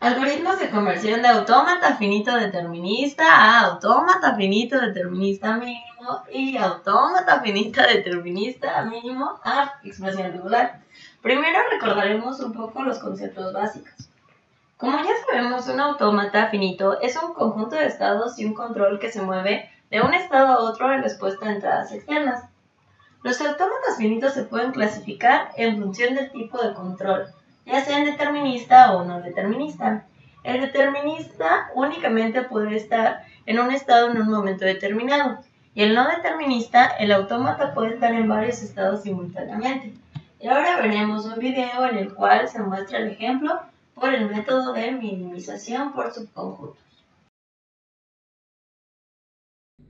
Algoritmos de conversión de autómata finito determinista a autómata finito determinista mínimo y autómata finito determinista mínimo a expresión regular. Primero recordaremos un poco los conceptos básicos. Como ya sabemos, un autómata finito es un conjunto de estados y un control que se mueve de un estado a otro en respuesta a entradas externas. Los autómatas finitos se pueden clasificar en función del tipo de control, ya sea determinista o no determinista. El determinista únicamente puede estar en un estado en un momento determinado, y el no determinista, el autómata puede estar en varios estados simultáneamente. Y ahora veremos un video en el cual se muestra el ejemplo por el método de minimización por subconjuntos.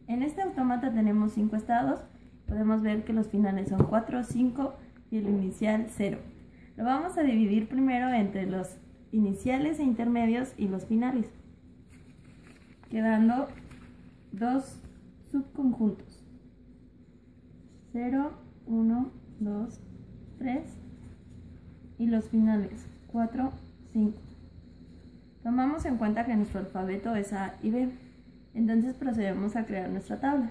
En este autómata tenemos 5 estados. Podemos ver que los finales son 4, 5 y el inicial 0. Lo vamos a dividir primero entre los iniciales e intermedios y los finales, quedando dos subconjuntos: 0, 1, 2, 3 y los finales 4, 5. Tomamos en cuenta que nuestro alfabeto es A y B, entonces procedemos a crear nuestra tabla.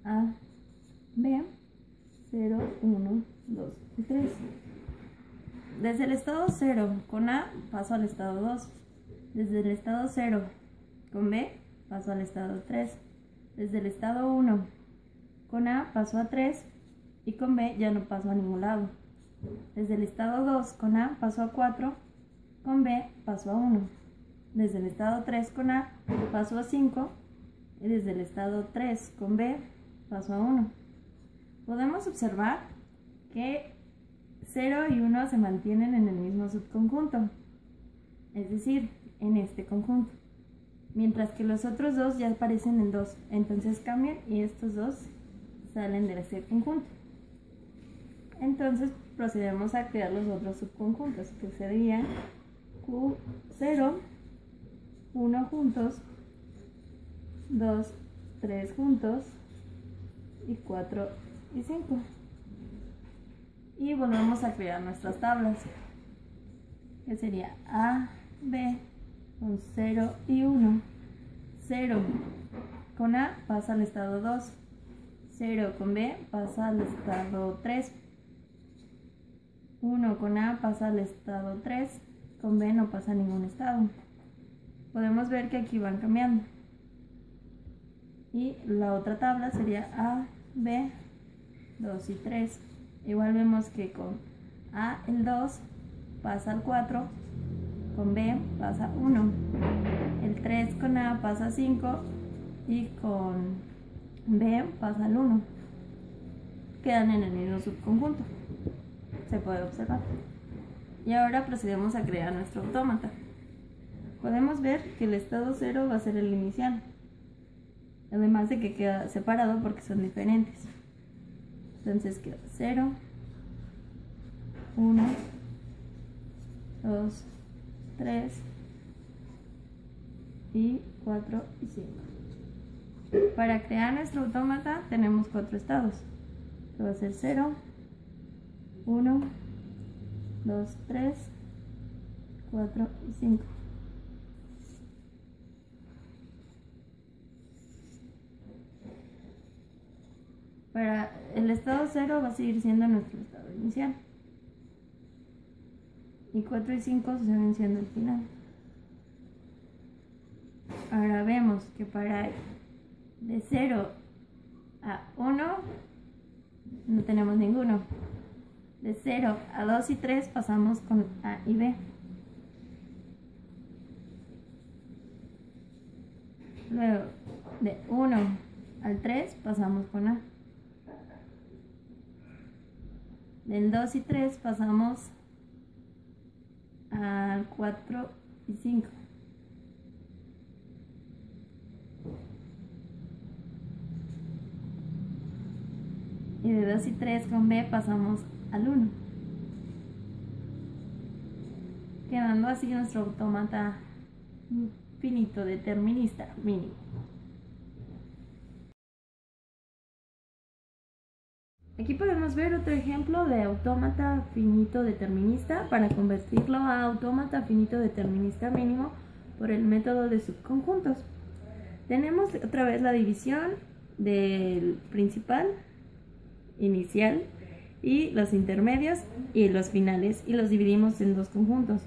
A, B, 0, 1, 2 y 3. Desde el estado 0 con A paso al estado 2. Desde el estado 0 con B paso al estado 3. Desde el estado 1 con A paso a 3 y con B ya no paso a ningún lado. Desde el estado 2 con A paso a 4, con B paso a 1. Desde el estado 3 con A paso a 5 y desde el estado 3 con B paso a 1. Podemos observar que 0 y 1 se mantienen en el mismo subconjunto, es decir, en este conjunto, mientras que los otros dos ya aparecen en 2, entonces cambian y estos dos salen de este conjunto. Entonces procedemos a crear los otros subconjuntos, que serían Q0, 1 juntos, 2, 3 juntos y 4 y 5. Y volvemos a crear nuestras tablas, que sería A, B con 0 y 1. 0 con A pasa al estado 2. 0 con B pasa al estado 3. 1 con A pasa al estado 3. Con B no pasa a ningún estado. Podemos ver que aquí van cambiando. Y la otra tabla sería A, B, 2 y 3. Igual vemos que con A el 2 pasa al 4, con B pasa 1. El 3 con A pasa a 5 y con B pasa al 1. Quedan en el mismo subconjunto, se puede observar. Y ahora procedemos a crear nuestro autómata. Podemos ver que el estado 0 va a ser el inicial, además de que queda separado porque son diferentes. Entonces queda 0, 1, 2, 3 y 4 y 5. Para crear nuestro autómata tenemos 4 estados, que va a ser 0, 1, 2, 3, 4 y 5. Para el estado 0 va a seguir siendo nuestro estado inicial. Y 4 y 5 siguen siendo el final. Ahora vemos que para de 0 a 1 no tenemos ninguno. De 0 a 2 y 3 pasamos con A y B. Luego de 1 al 3 pasamos con A. Del 2 y 3 pasamos al 4 y 5. Y de 2 y 3 con B pasamos al 1. Quedando así nuestro autómata finito determinista mínimo. Aquí podemos ver otro ejemplo de autómata finito determinista para convertirlo a autómata finito determinista mínimo por el método de subconjuntos. Tenemos otra vez la división del principal, inicial, y los intermedios y los finales, y los dividimos en dos conjuntos,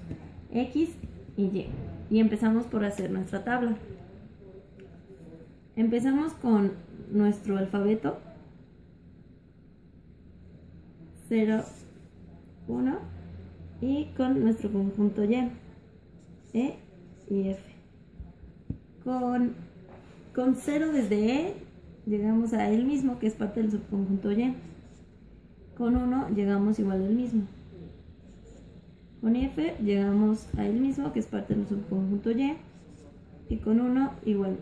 X y Y. Y empezamos por hacer nuestra tabla. Empezamos con nuestro alfabeto 0, 1 y con nuestro conjunto Y, E y F. Con 0 desde E llegamos a él mismo, que es parte del subconjunto Y. Con 1 llegamos igual al mismo. Con F llegamos a él mismo, que es parte del subconjunto Y. Y con 1 igual.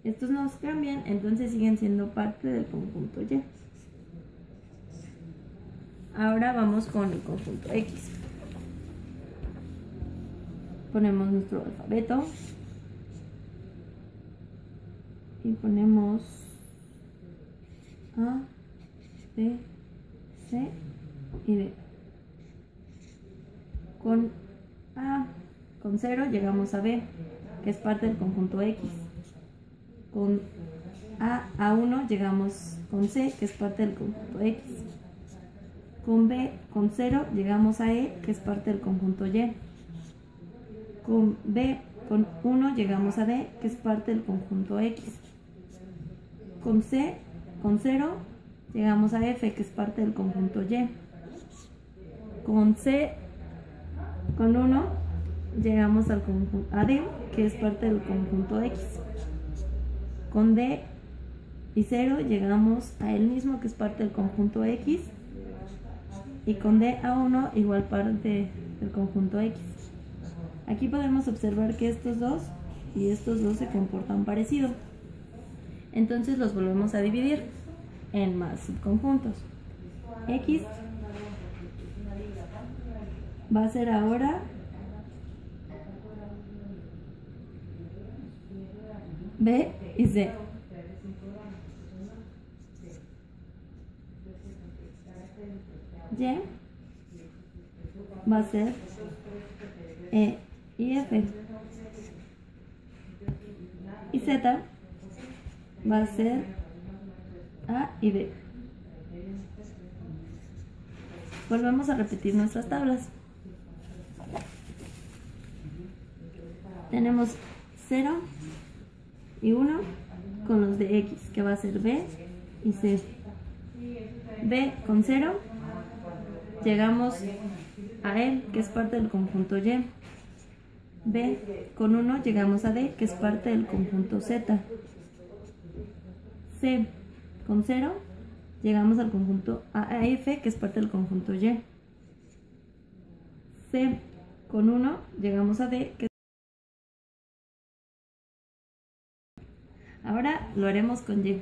Estos nos cambian, entonces siguen siendo parte del conjunto Y. Ahora vamos con el conjunto X. Ponemos nuestro alfabeto y ponemos A, B, C y D. Con 0 llegamos a B, que es parte del conjunto X. Con A1 llegamos con C, que es parte del conjunto X. Con 0 llegamos a E, que es parte del conjunto Y. Con 1 llegamos a D, que es parte del conjunto X. Con 0 llegamos a F, que es parte del conjunto Y. Con 1 llegamos al conjunto a D, que es parte del conjunto X. Con D y 0 llegamos a él mismo, que es parte del conjunto X. Y con D a 1 igual parte del conjunto X. Aquí podemos observar que estos dos y estos dos se comportan parecido. Entonces los volvemos a dividir en más subconjuntos. X va a ser ahora B y C. Y va a ser E y F. Y Z va a ser A y B. Volvemos a repetir nuestras tablas. Tenemos 0 y 1 con los de X, que va a ser B y C. B con 0 llegamos a E, que es parte del conjunto Y. B con 1 llegamos a D, que es parte del conjunto Z. C con 0 llegamos al conjunto a F, que es parte del conjunto Y. C con 1 llegamos a D, que es... Ahora lo haremos con Y.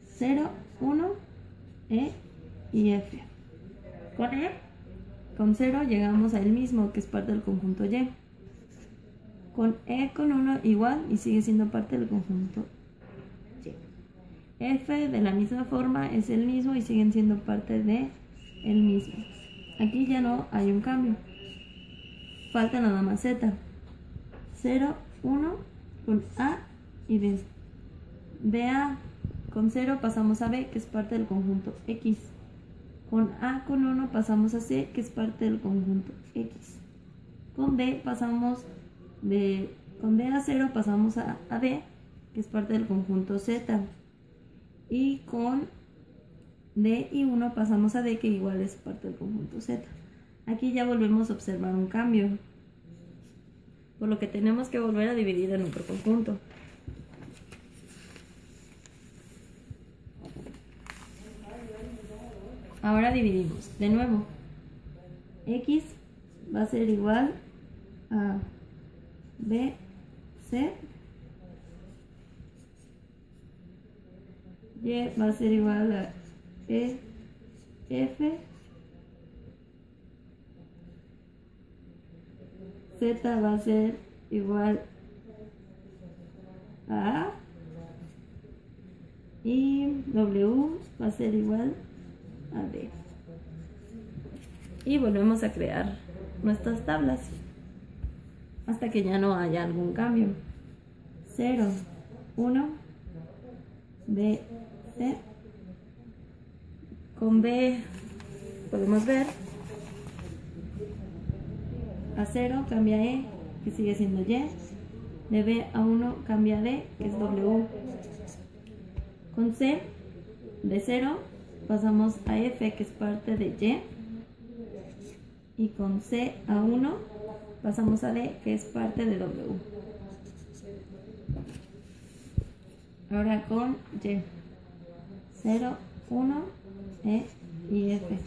0, 1, E y F. Con 0 llegamos a él mismo, que es parte del conjunto Y. Con E con 1 igual y sigue siendo parte del conjunto Y. F de la misma forma es el mismo y siguen siendo parte de el mismo. Aquí ya no hay un cambio. Falta nada más Z. 0, 1 con A y B. De A con 0 pasamos a B, que es parte del conjunto X. Con A con 1 pasamos a C, que es parte del conjunto X. Con D con D a 0 pasamos a D, que es parte del conjunto Z. Y con D y 1 pasamos a D, que igual es parte del conjunto Z. Aquí ya volvemos a observar un cambio, por lo que tenemos que volver a dividir en otro conjunto. Ahora dividimos de nuevo. X va a ser igual a B, C. Y va a ser igual a E, F. Z va a ser igual a A. Y W va a ser igual a D. Y volvemos a crear nuestras tablas hasta que ya no haya algún cambio. 0, 1, B, C. Con B podemos ver a 0 cambia E, que sigue siendo Y. De B a 1 cambia D, que es W. Con C, de 0 pasamos a F, que es parte de Y. Y con C a 1 pasamos a D, que es parte de W. Ahora con Y. 0, 1, E y F.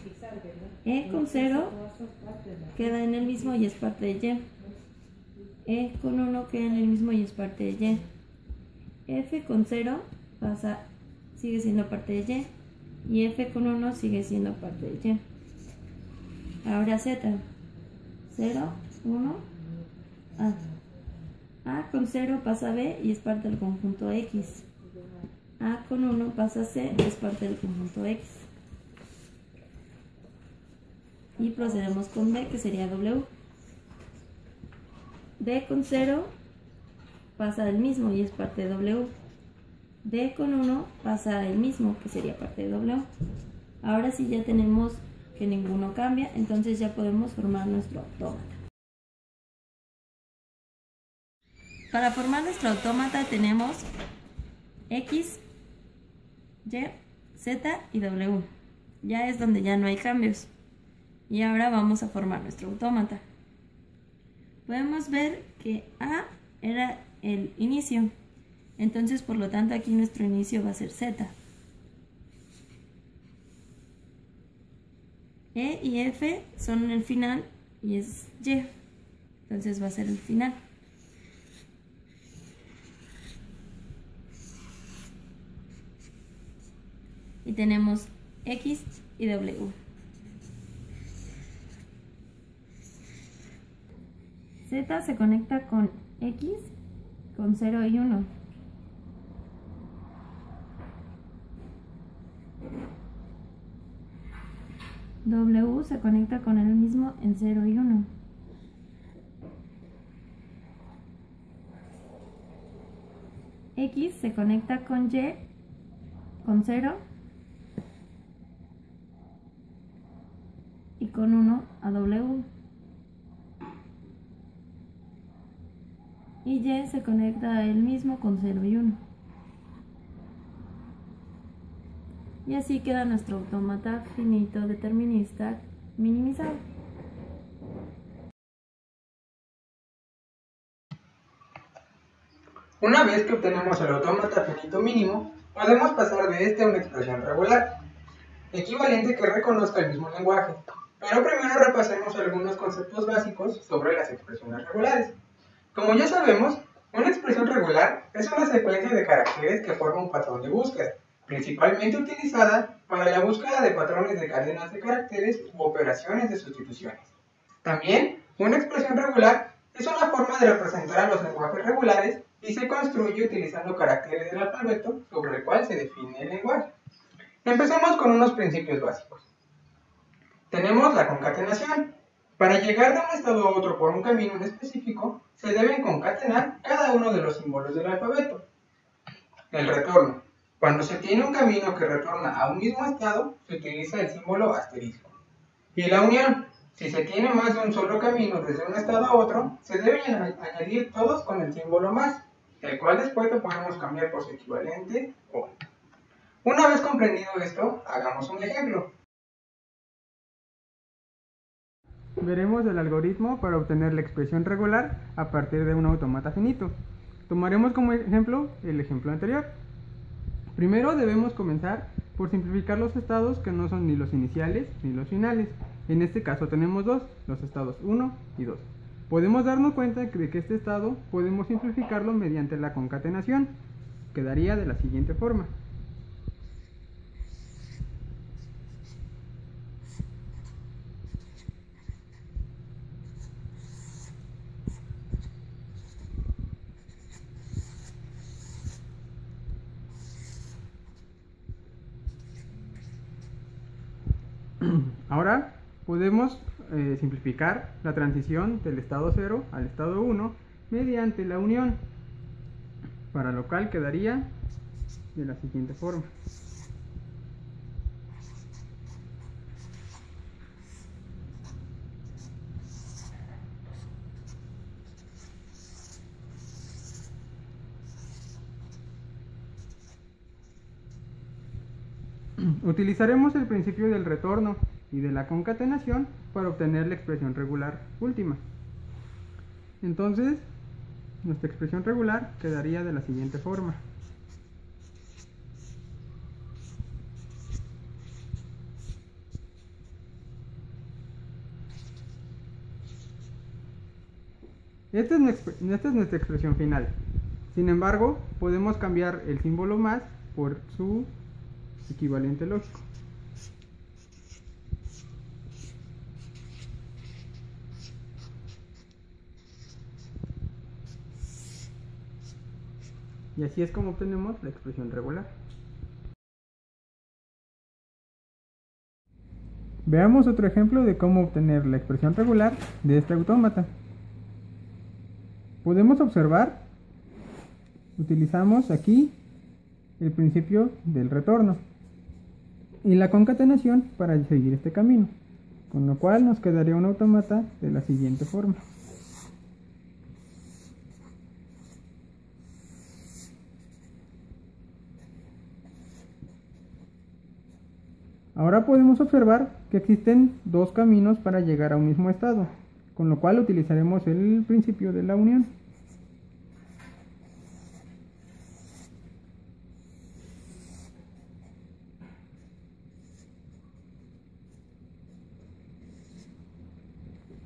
E con 0 queda en el mismo y es parte de Y. E con 1 queda en el mismo y es parte de Y. F con 0 sigue siendo parte de Y. Y F con 1 sigue siendo parte de Y. Ahora Z. 0, 1, A. A con 0 pasa a B y es parte del conjunto X. A con 1 pasa a C y es parte del conjunto X. Y procedemos con D, que sería W. D con 0 pasa el mismo y es parte de W. D con 1 pasa el mismo, que sería parte de W. Ahora sí ya tenemos que ninguno cambia, entonces ya podemos formar nuestro autómata. Para formar nuestro autómata tenemos X, Y, Z y W. Ya es donde ya no hay cambios. Y ahora vamos a formar nuestro autómata. Podemos ver que A era el inicio. Entonces, por lo tanto, aquí nuestro inicio va a ser Z. E y F son el final y es Y. Entonces va a ser el final. Y tenemos X y W. Z se conecta con X con 0 y 1. W se conecta con el mismo en 0 y 1. X se conecta con Y con 0 y con 1 a W. Y Y se conecta a él mismo con 0 y 1. Y así queda nuestro autómata finito determinista minimizado. Una vez que obtenemos el autómata finito mínimo, podemos pasar de este a una expresión regular, equivalente que reconozca el mismo lenguaje. Pero primero repasemos algunos conceptos básicos sobre las expresiones regulares. Como ya sabemos, una expresión regular es una secuencia de caracteres que forma un patrón de búsqueda, principalmente utilizada para la búsqueda de patrones de cadenas de caracteres u operaciones de sustituciones. También, una expresión regular es una forma de representar a los lenguajes regulares y se construye utilizando caracteres del alfabeto sobre el cual se define el lenguaje. Empecemos con unos principios básicos. Tenemos la concatenación. Para llegar de un estado a otro por un camino en específico, se deben concatenar cada uno de los símbolos del alfabeto. El retorno. Cuando se tiene un camino que retorna a un mismo estado, se utiliza el símbolo asterisco. Y la unión. Si se tiene más de un solo camino desde un estado a otro, se deben añadir todos con el símbolo más, el cual después lo podemos cambiar por su equivalente o. Una vez comprendido esto, hagamos un ejemplo. Veremos el algoritmo para obtener la expresión regular a partir de un autómata finito. Tomaremos como ejemplo el ejemplo anterior. Primero debemos comenzar por simplificar los estados que no son ni los iniciales ni los finales. En este caso tenemos dos, los estados 1 y 2. Podemos darnos cuenta de que este estado podemos simplificarlo mediante la concatenación. Quedaría de la siguiente forma. Ahora podemos simplificar la transición del estado 0 al estado 1 mediante la unión, para lo cual quedaría de la siguiente forma. Utilizaremos el principio del retorno y de la concatenación para obtener la expresión regular última. Entonces, nuestra expresión regular quedaría de la siguiente forma. Esta es nuestra expresión final. Sin embargo, podemos cambiar el símbolo más por su equivalente lógico. Y así es como obtenemos la expresión regular. Veamos otro ejemplo de cómo obtener la expresión regular de este autómata. Podemos observar, utilizamos aquí el principio del retorno y la concatenación para seguir este camino, con lo cual nos quedaría un autómata de la siguiente forma. Ahora podemos observar que existen dos caminos para llegar a un mismo estado, con lo cual utilizaremos el principio de la unión.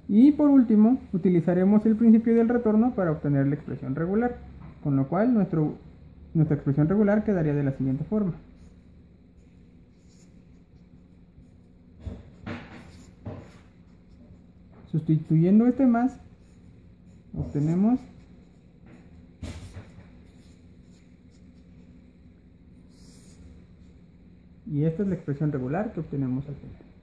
Y por último, utilizaremos el principio del retorno para obtener la expresión regular, con lo cual nuestra expresión regular quedaría de la siguiente forma. Sustituyendo este más, obtenemos y esta es la expresión regular que obtenemos al final.